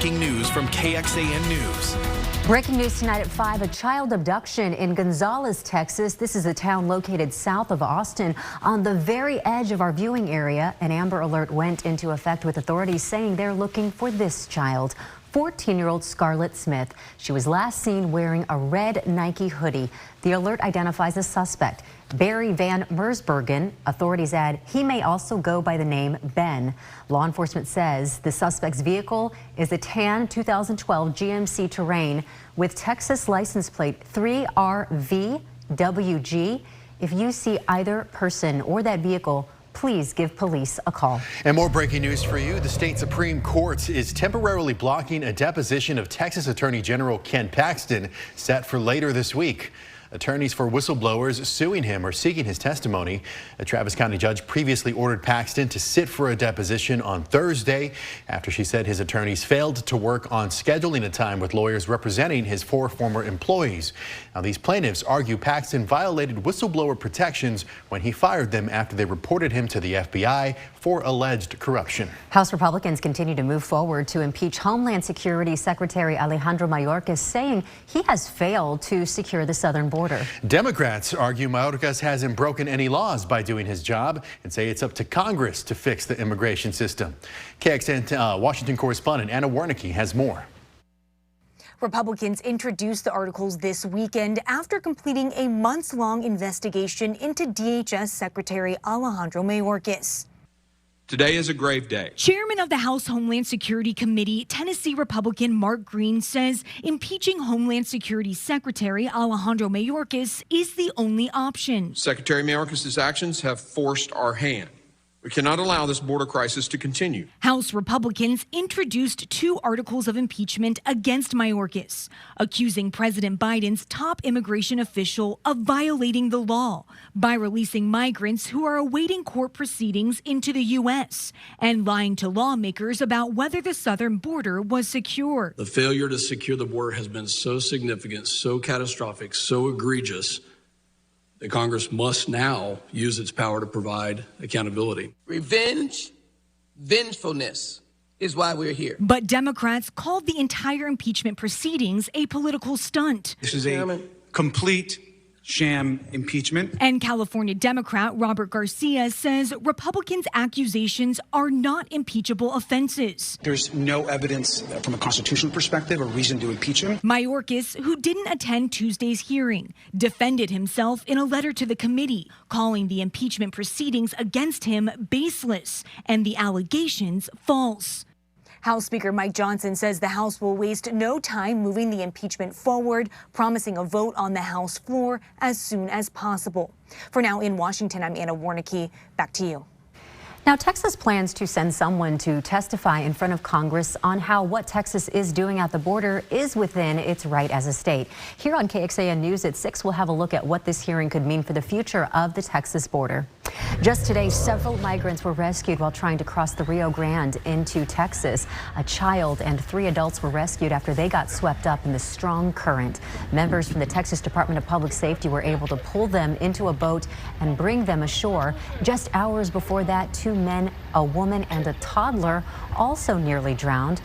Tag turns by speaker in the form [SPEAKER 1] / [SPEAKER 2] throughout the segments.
[SPEAKER 1] breaking news from KXAN News.
[SPEAKER 2] Breaking news tonight at 5, a child abduction in Gonzales, Texas. This is a town located south of Austin on the very edge of our viewing area. An Amber Alert went into effect with authorities saying they're looking for this child. 14-year-old Scarlett Smith. She was last seen wearing a red Nike hoodie. The alert identifies a suspect, Barry Van Mersbergen. Authorities add he may also go by the name Ben. Law enforcement says the suspect's vehicle is a tan 2012 GMC Terrain with Texas license plate 3RVWG. If you see either person or that vehicle, please give police a call.
[SPEAKER 3] And more breaking news for you. The state Supreme Court is temporarily blocking a deposition of Texas Attorney General Ken Paxton set for later this week. Attorneys for whistleblowers suing him are seeking his testimony. A Travis County judge previously ordered Paxton to sit for a deposition on Thursday after she said his attorneys failed to work on scheduling a time with lawyers representing his 4 former employees. Now, these plaintiffs argue Paxton violated whistleblower protections when he fired them after they reported him to the FBI for alleged corruption.
[SPEAKER 2] House Republicans continue to move forward to impeach Homeland Security Secretary Alejandro Mayorkas, saying he has failed to secure the southern border.
[SPEAKER 3] Democrats argue Mayorkas hasn't broken any laws by doing his job and say it's up to Congress to fix the immigration system. KXAN Washington correspondent Anna Warnicki has more.
[SPEAKER 4] Republicans introduced the articles this weekend after completing a months-long investigation into DHS Secretary Alejandro Mayorkas.
[SPEAKER 5] Today is a grave day.
[SPEAKER 4] Chairman of the House Homeland Security Committee, Tennessee Republican Mark Green, says impeaching Homeland Security Secretary Alejandro Mayorkas is the only option.
[SPEAKER 5] Secretary Mayorkas' actions have forced our hand. We cannot allow this border crisis to continue.
[SPEAKER 4] House Republicans introduced 2 articles of impeachment against Mayorkas, accusing President Biden's top immigration official of violating the law by releasing migrants who are awaiting court proceedings into the U.S. and lying to lawmakers about whether the southern border was secure.
[SPEAKER 6] The failure to secure the border has been so significant, so catastrophic, so egregious that Congress must now use its power to provide accountability.
[SPEAKER 7] Revenge, vengefulness is why we're here.
[SPEAKER 4] But Democrats called the entire impeachment proceedings a political stunt.
[SPEAKER 8] This is a complete sham impeachment.
[SPEAKER 4] And California Democrat Robert Garcia says Republicans' accusations are not impeachable offenses.
[SPEAKER 8] There's no evidence from a constitutional perspective or reason to impeach him.
[SPEAKER 4] Mayorkas, who didn't attend Tuesday's hearing, defended himself in a letter to the committee, calling the impeachment proceedings against him baseless and the allegations false. House Speaker Mike Johnson says the House will waste no time moving the impeachment forward, promising a vote on the House floor as soon as possible. For now, in Washington, I'm Anna Warnicki. Back to you.
[SPEAKER 2] Now, Texas plans to send someone to testify in front of Congress on how what Texas is doing at the border is within its right as a state. Here on KXAN News at 6, we'll have a look at what this hearing could mean for the future of the Texas border. Just today, several migrants were rescued while trying to cross the Rio Grande into Texas. A child and 3 adults were rescued after they got swept up in the strong current. Members from the Texas Department of Public Safety were able to pull them into a boat and bring them ashore. Just hours before that, 2 men, a woman, and a toddler also nearly drowned.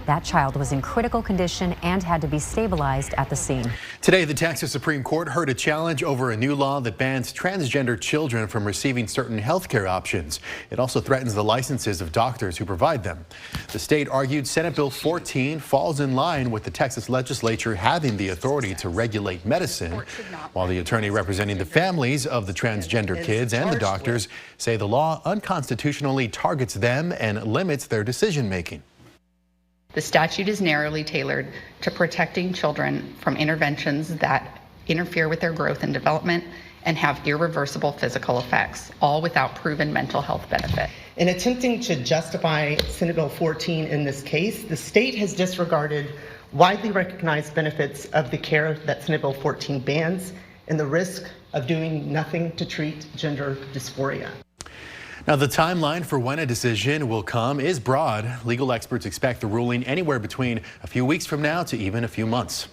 [SPEAKER 2] That child was in critical condition and had to be stabilized at the scene.
[SPEAKER 3] Today, the Texas Supreme Court heard a challenge over a new law that bans transgender children from receiving certain health care options. It also threatens the licenses of doctors who provide them. The state argued Senate Bill 14 falls in line with the Texas legislature having the authority to regulate medicine, while the attorney representing the families of the transgender kids and the doctors say the law unconstitutionally targets them and limits their decision making.
[SPEAKER 9] The statute is narrowly tailored to protecting children from interventions that interfere with their growth and development and have irreversible physical effects, all without proven mental health benefit.
[SPEAKER 10] In attempting to justify Senate Bill 14 in this case, the state has disregarded widely recognized benefits of the care that Senate Bill 14 bans and the risk of doing nothing to treat gender dysphoria.
[SPEAKER 3] Now, the timeline for when a decision will come is broad. Legal experts expect the ruling anywhere between a few weeks from now to even a few months.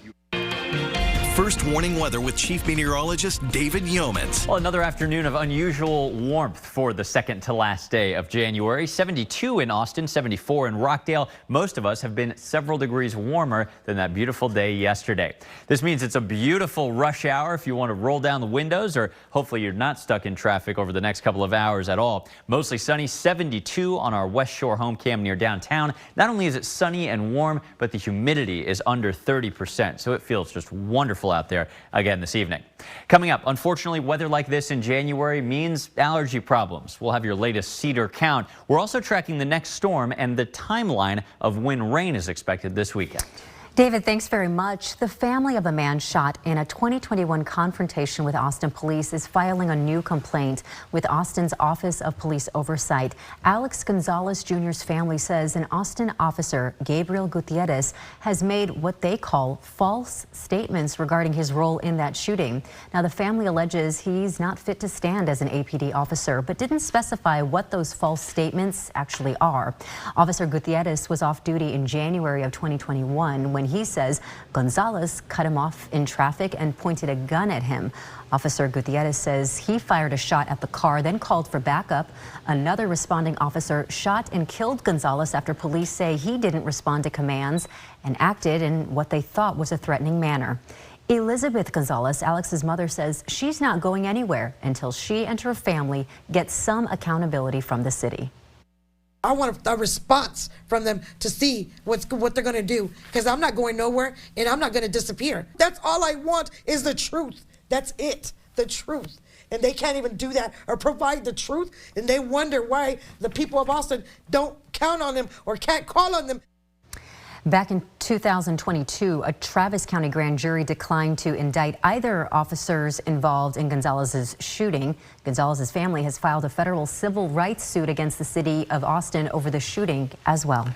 [SPEAKER 1] First warning weather with Chief Meteorologist David Yeomans.
[SPEAKER 11] Well, another afternoon of unusual warmth for the second to last day of January. 72 in Austin, 74 in Rockdale. Most of us have been several degrees warmer than that beautiful day yesterday. This means it's a beautiful rush hour if you want to roll down the windows, or hopefully you're not stuck in traffic over the next couple of hours at all. Mostly sunny, 72 on our West Shore home cam near downtown. Not only is it sunny and warm, but the humidity is under 30%, so it feels just wonderful out there again this evening. Coming up, unfortunately, weather like this in January means allergy problems. We'll have your latest cedar count. We're also tracking the next storm and the timeline of when rain is expected this weekend.
[SPEAKER 2] David, thanks very much. The family of a man shot in a 2021 confrontation with Austin police is filing a new complaint with Austin's Office of Police Oversight. Alex Gonzalez Jr.'s family says an Austin officer, Gabriel Gutierrez, has made what they call false statements regarding his role in that shooting. Now, the family alleges he's not fit to stand as an APD officer, but didn't specify what those false statements actually are. Officer Gutierrez was off duty in January of 2021 when he says Gonzalez cut him off in traffic and pointed a gun at him. Officer Gutierrez says he fired a shot at the car, then called for backup. Another responding officer shot and killed Gonzalez after police say he didn't respond to commands and acted in what they thought was a threatening manner. Elizabeth Gonzalez, Alex's mother, says she's not going anywhere until she and her family get some accountability from the city.
[SPEAKER 12] I want a response from them to see what they're going to do, because I'm not going nowhere and I'm not going to disappear. That's all I want is the truth. That's it, the truth. And they can't even do that or provide the truth, and they wonder why the people of Austin don't count on them or can't call on them.
[SPEAKER 2] Back in 2022, a Travis County grand jury declined to indict either officers involved in Gonzalez's shooting. Gonzalez's family has filed a federal civil rights suit against the city of Austin over the shooting as well.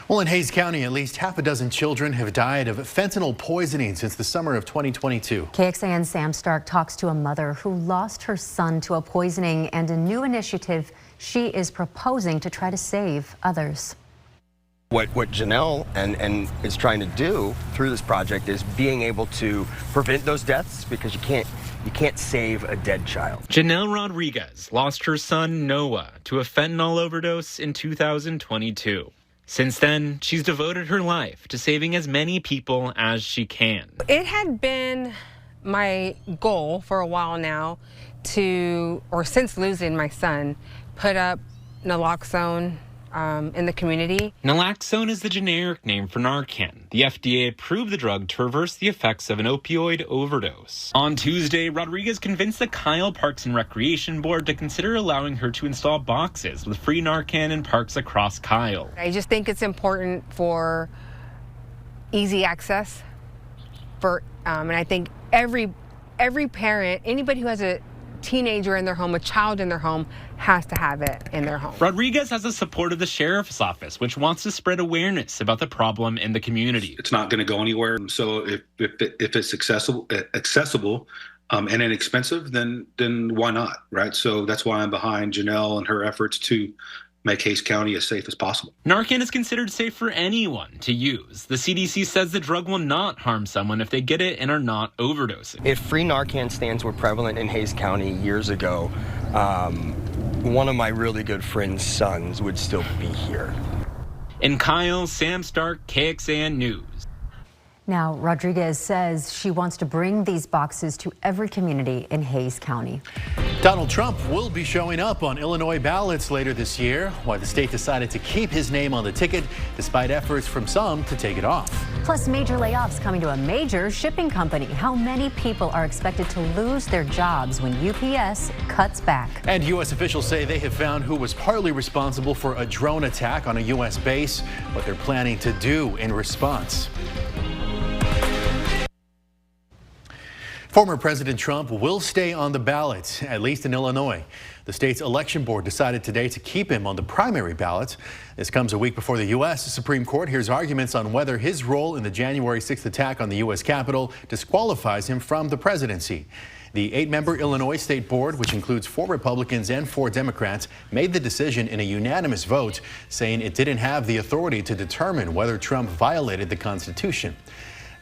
[SPEAKER 3] Well, in Hays County, at least half a dozen children have died of fentanyl poisoning since the summer of 2022.
[SPEAKER 2] KXAN Sam Stark talks to a mother who lost her son to a poisoning and a new initiative she is proposing to try to save others.
[SPEAKER 13] What Janelle and is trying to do through this project is being able to prevent those deaths, because you can't save a dead child.
[SPEAKER 14] Janelle Rodriguez lost her son Noah to a fentanyl overdose in 2022. Since then, she's devoted her life to saving as many people as she can.
[SPEAKER 15] It had been my goal for a while now since losing my son, put up naloxone in the community.
[SPEAKER 14] Naloxone is the generic name for Narcan. The FDA approved the drug to reverse the effects of an opioid overdose. On Tuesday, Rodriguez convinced the Kyle Parks and Recreation Board to consider allowing her to install boxes with free Narcan in parks across Kyle.
[SPEAKER 15] I just think it's important for easy access and I think every parent, anybody who has a teenager in their home, a child in their home, has to have it in their home.
[SPEAKER 14] Rodriguez has the support of the sheriff's office, which wants to spread awareness about the problem in the community.
[SPEAKER 16] It's not going to go anywhere. So if it's accessible and inexpensive, then why not, right? So that's why I'm behind Janelle and her efforts to make Hays County as safe as possible.
[SPEAKER 14] Narcan is considered safe for anyone to use. The CDC says the drug will not harm someone if they get it and are not overdosing.
[SPEAKER 13] If free Narcan stands were prevalent in Hays County years ago, one of my really good friend's sons would still be here.
[SPEAKER 14] In Kyle, Sam Stark, KXAN News.
[SPEAKER 2] Now, Rodriguez says she wants to bring these boxes to every community in Hays County.
[SPEAKER 3] Donald Trump will be showing up on Illinois ballots later this year, while the state decided to keep his name on the ticket despite efforts from some to take it off.
[SPEAKER 2] Plus, major layoffs coming to a major shipping company. How many people are expected to lose their jobs when UPS cuts back?
[SPEAKER 3] And U.S. officials say they have found who was partly responsible for a drone attack on a U.S. base, what they're planning to do in response. Former President Trump will stay on the ballot, at least in Illinois. The state's election board decided today to keep him on the primary ballot. This comes a week before the U.S. Supreme Court hears arguments on whether his role in the January 6th attack on the U.S. Capitol disqualifies him from the presidency. The 8-member Illinois State Board, which includes 4 Republicans and 4 Democrats, made the decision in a unanimous vote, saying it didn't have the authority to determine whether Trump violated the Constitution.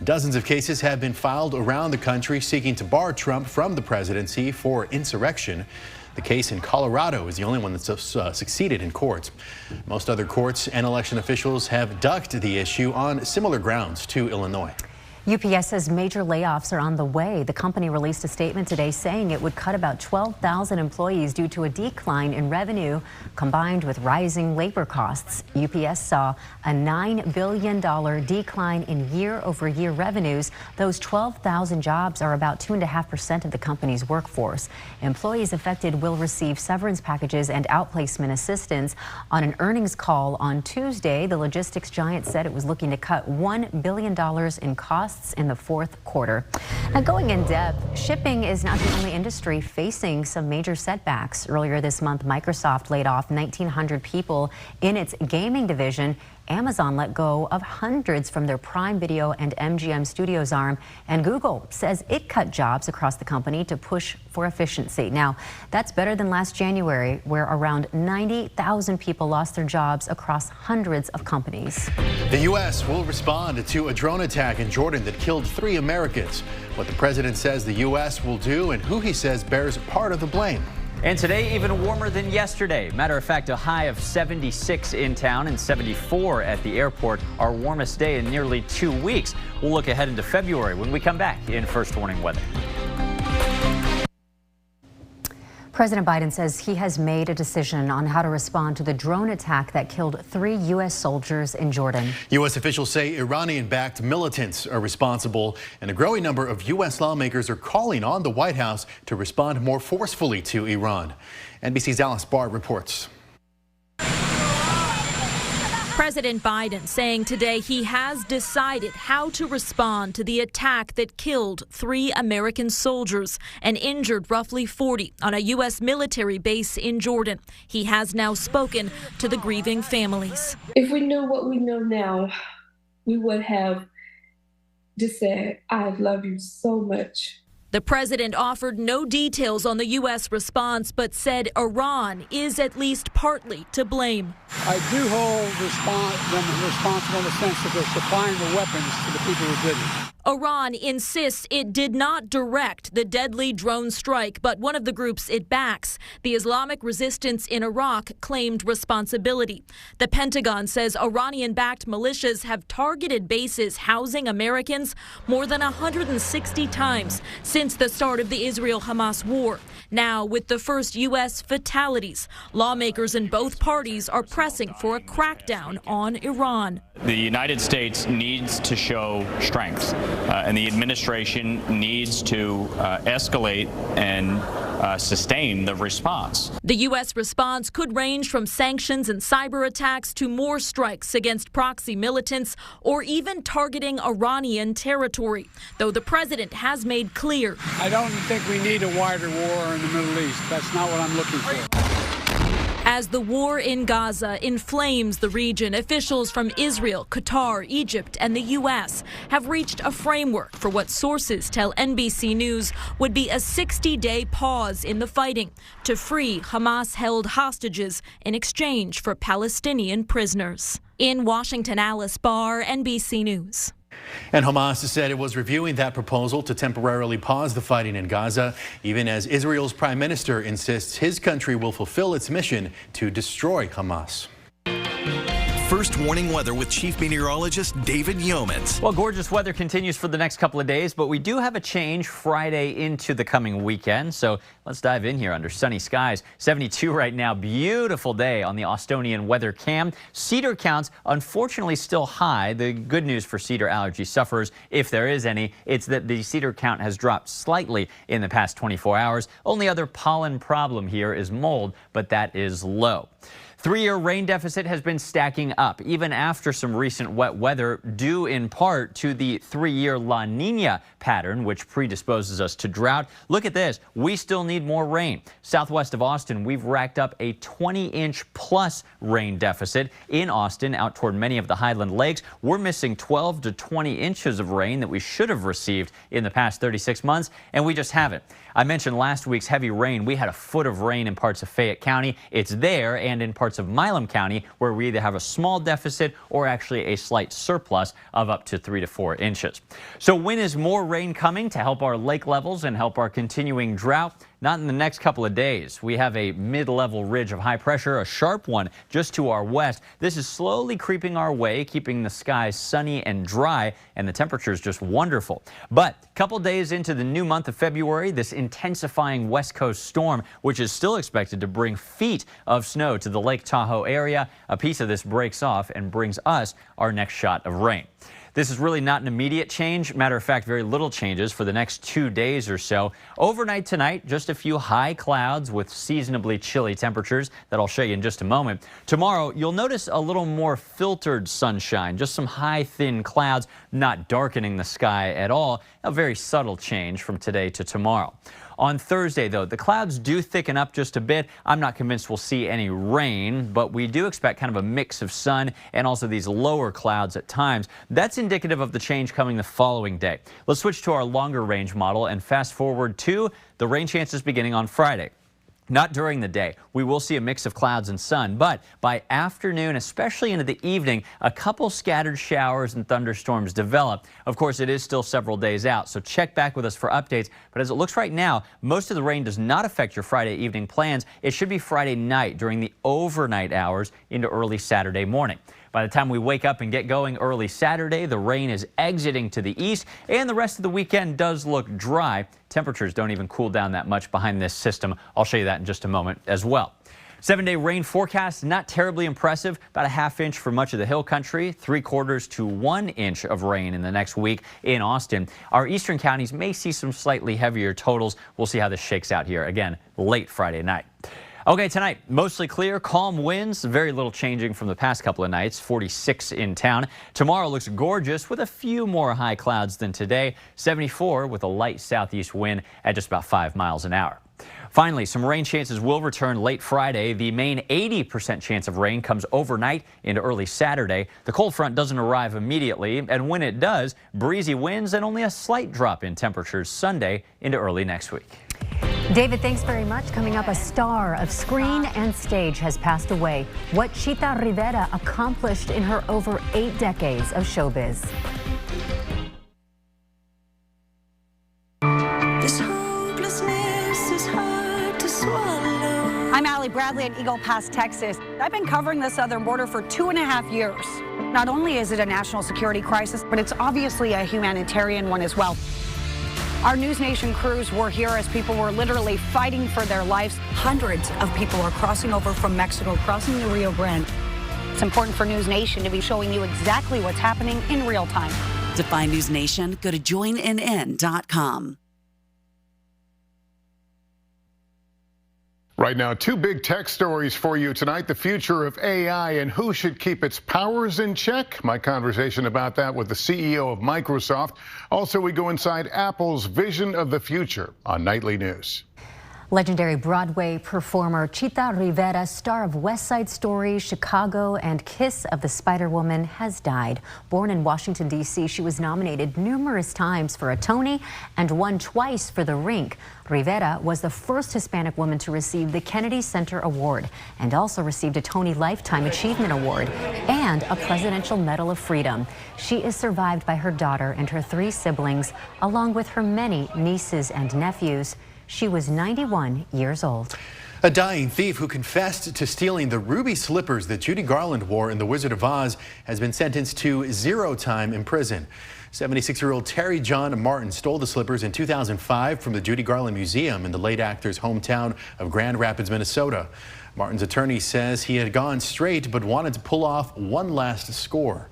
[SPEAKER 3] Dozens of cases have been filed around the country seeking to bar Trump from the presidency for insurrection. The case in Colorado is the only one that's succeeded in court. Most other courts and election officials have ducked the issue on similar grounds to Illinois.
[SPEAKER 2] UPS says major layoffs are on the way. The company released a statement today saying it would cut about 12,000 employees due to a decline in revenue combined with rising labor costs. UPS saw a $9 billion decline in year-over-year revenues. Those 12,000 jobs are about 2.5% of the company's workforce. Employees affected will receive severance packages and outplacement assistance. On an earnings call on Tuesday, the logistics giant said it was looking to cut $1 billion in costs in the fourth quarter. Now, going in depth, shipping is not the only industry facing some major setbacks. Earlier this month, Microsoft laid off 1,900 people in its gaming division. Amazon let go of hundreds from their Prime Video and MGM Studios arm, and Google says it cut jobs across the company to push for efficiency. Now, that's better than last January, where around 90,000 people lost their jobs across hundreds of companies.
[SPEAKER 3] The U.S. will respond to a drone attack in Jordan that killed 3 Americans. What the president says the U.S. will do and who he says bears part of the blame.
[SPEAKER 11] And today, even warmer than yesterday. Matter of fact, a high of 76 in town and 74 at the airport, our warmest day in nearly 2 weeks. We'll look ahead into February when we come back in First Warning Weather.
[SPEAKER 2] President Biden says he has made a decision on how to respond to the drone attack that killed 3 U.S. soldiers in Jordan.
[SPEAKER 3] U.S. officials say Iranian-backed militants are responsible, and a growing number of U.S. lawmakers are calling on the White House to respond more forcefully to Iran. NBC's Alice Barr reports.
[SPEAKER 17] President Biden saying today he has decided how to respond to the attack that killed 3 American soldiers and injured roughly 40 on a U.S. military base in Jordan. He has now spoken to the grieving families.
[SPEAKER 18] If we knew what we know now, we would have just said, I love you so much.
[SPEAKER 17] The president offered no details on the U.S. response, but said Iran is at least partly to blame.
[SPEAKER 19] I do hold them responsible in the sense that they're supplying the weapons to the people who did it.
[SPEAKER 17] Iran insists it did not direct the deadly drone strike, but one of the groups it backs, the Islamic Resistance in Iraq, claimed responsibility. The Pentagon says Iranian-backed militias have targeted bases housing Americans more than 160 times since the start of the Israel-Hamas war. Now, with the first U.S. fatalities, lawmakers in both parties are pressing for a crackdown on Iran.
[SPEAKER 20] The United States needs to show strength, and the administration needs to escalate and sustain the response.
[SPEAKER 17] The U.S. response could range from sanctions and cyber attacks to more strikes against proxy militants or even targeting Iranian territory, though the president has made clear.
[SPEAKER 19] I don't think we need a wider war in the Middle East. That's not what I'm looking for.
[SPEAKER 17] As the war in Gaza inflames the region, officials from Israel, Qatar, Egypt, and the U.S. have reached a framework for what sources tell NBC News would be a 60-day pause in the fighting to free Hamas-held hostages in exchange for Palestinian prisoners. In Washington, Alice Barr, NBC News.
[SPEAKER 3] And Hamas said it was reviewing that proposal to temporarily pause the fighting in Gaza, even as Israel's prime minister insists his country will fulfill its mission to destroy Hamas.
[SPEAKER 1] First Warning Weather with Chief Meteorologist David Yeomans.
[SPEAKER 11] Well, gorgeous weather continues for the next couple of days, but we do have a change Friday into the coming weekend. So let's dive in here under sunny skies. 72 right now. Beautiful day on the Austonian weather cam. Cedar counts, unfortunately, still high. The good news for cedar allergy sufferers, if there is any, it's that the cedar count has dropped slightly in the past 24 hours. Only other pollen problem here is mold, but that is low. 3-year rain deficit has been stacking up, even after some recent wet weather, due in part to the 3-year La Nina pattern, which predisposes us to drought. Look at this. We still need more rain. Southwest of Austin, we've racked up a 20-inch plus rain deficit. In Austin, out toward many of the Highland Lakes, we're missing 12 to 20 inches of rain that we should have received in the past 36 months, and we just haven't. I mentioned last week's heavy rain. We had a foot of rain in parts of Fayette County. It's there, and in parts parts of Milam County, where we either have a small deficit or actually a slight surplus of up to 3 to 4 inches. So when is more rain coming to help our lake levels and help our continuing drought? Not in the next couple of days. We have a mid-level ridge of high pressure, a sharp one just to our west. This is slowly creeping our way, keeping the skies sunny and dry, and the temperature is just wonderful. But a couple days into the new month of February, this intensifying west coast storm, which is still expected to bring feet of snow to the Lake Tahoe area, a piece of this breaks off and brings us our next shot of rain. This is really not an immediate change. Matter of fact, very little changes for the next 2 days or so. Overnight tonight, just a few high clouds with seasonably chilly temperatures that I'll show you in just a moment. Tomorrow, you'll notice a little more filtered sunshine, just some high, thin clouds, not darkening the sky at all. A very subtle change from today to tomorrow. On Thursday, though, the clouds do thicken up just a bit. I'm not convinced we'll see any rain, but we do expect kind of a mix of sun and also these lower clouds at times. That's indicative of the change coming the following day. Let's switch to our longer range model and fast forward to the rain chances beginning on Friday. Not during the day. We will see a mix of clouds and sun, but by afternoon, especially into the evening, a couple scattered showers and thunderstorms develop. Of course, it is still several days out, so check back with us for updates. But as it looks right now, most of the rain does not affect your Friday evening plans. It should be Friday night during the overnight hours into early Saturday morning. By the time we wake up and get going early Saturday, the rain is exiting to the east, and the rest of the weekend does look dry. Temperatures don't even cool down that much behind this system. I'll show you that in just a moment as well. 7-day rain forecast, not terribly impressive. About a ½ inch for much of the hill country, 3/4 to 1 inch of rain in the next week in Austin. Our eastern counties may see some slightly heavier totals. We'll see how this shakes out here again late Friday night. Okay, tonight, mostly clear, calm winds, very little changing from the past couple of nights, 46 in town. Tomorrow looks gorgeous with a few more high clouds than today, 74 with a light southeast wind at just about 5 miles an hour. Finally, some rain chances will return late Friday. The main 80% chance of rain comes overnight into early Saturday. The cold front doesn't arrive immediately, and when it does, breezy winds and only a slight drop in temperatures Sunday into early next week.
[SPEAKER 2] David, thanks very much. Coming up, a star of screen and stage has passed away. What Chita Rivera accomplished in her over 8 decades of showbiz.
[SPEAKER 21] This hopelessness is hard to swallow. I'm Allie Bradley in Eagle Pass, Texas. I've been covering the southern border for 2.5 years. Not only is it a national security crisis, but it's obviously a humanitarian one as well. Our News Nation crews were here as people were literally fighting for their lives. Hundreds of people are crossing over from Mexico, crossing the Rio Grande. It's important for News Nation to be showing you exactly what's happening in real time.
[SPEAKER 22] To find News Nation, go to joinnn.com.
[SPEAKER 23] Right now, 2 big tech stories for you tonight. The future of AI and who should keep its powers in check. My conversation about that with the CEO of Microsoft. Also, we go inside Apple's vision of the future on Nightly News.
[SPEAKER 2] Legendary Broadway performer Chita Rivera, star of West Side Story, Chicago, and Kiss of the Spider-Woman, has died. Born in Washington, D.C., she was nominated numerous times for a Tony and won twice for The Rink. Rivera was the first Hispanic woman to receive the Kennedy Center Award and also received a Tony Lifetime Achievement Award and a Presidential Medal of Freedom. She is survived by her daughter and her 3 siblings, along with her many nieces and nephews. She was 91 years old.
[SPEAKER 3] A dying thief who confessed to stealing the ruby slippers that Judy Garland wore in The Wizard of Oz has been sentenced to 0 time in prison. 76-year-old Terry John Martin stole the slippers in 2005 from the Judy Garland Museum in the late actor's hometown of Grand Rapids, Minnesota. Martin's attorney says he had gone straight but wanted to pull off one last score.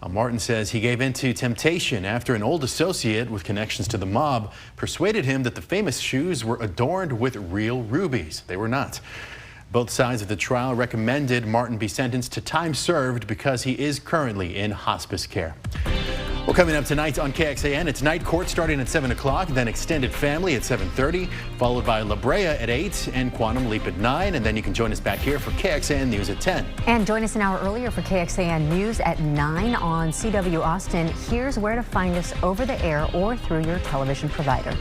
[SPEAKER 3] Martin says he gave in to temptation after an old associate with connections to the mob persuaded him that the famous shoes were adorned with real rubies. They were not. Both sides of the trial recommended Martin be sentenced to time served because he is currently in hospice care. Well, coming up tonight on KXAN, it's night court starting at 7 o'clock, then extended family at 7:30, followed by La Brea at 8 and Quantum Leap at 9. And then you can join us back here for KXAN News at 10.
[SPEAKER 2] And join us an hour earlier for KXAN News at 9 on CW Austin. Here's where to find us over the air or through your television provider.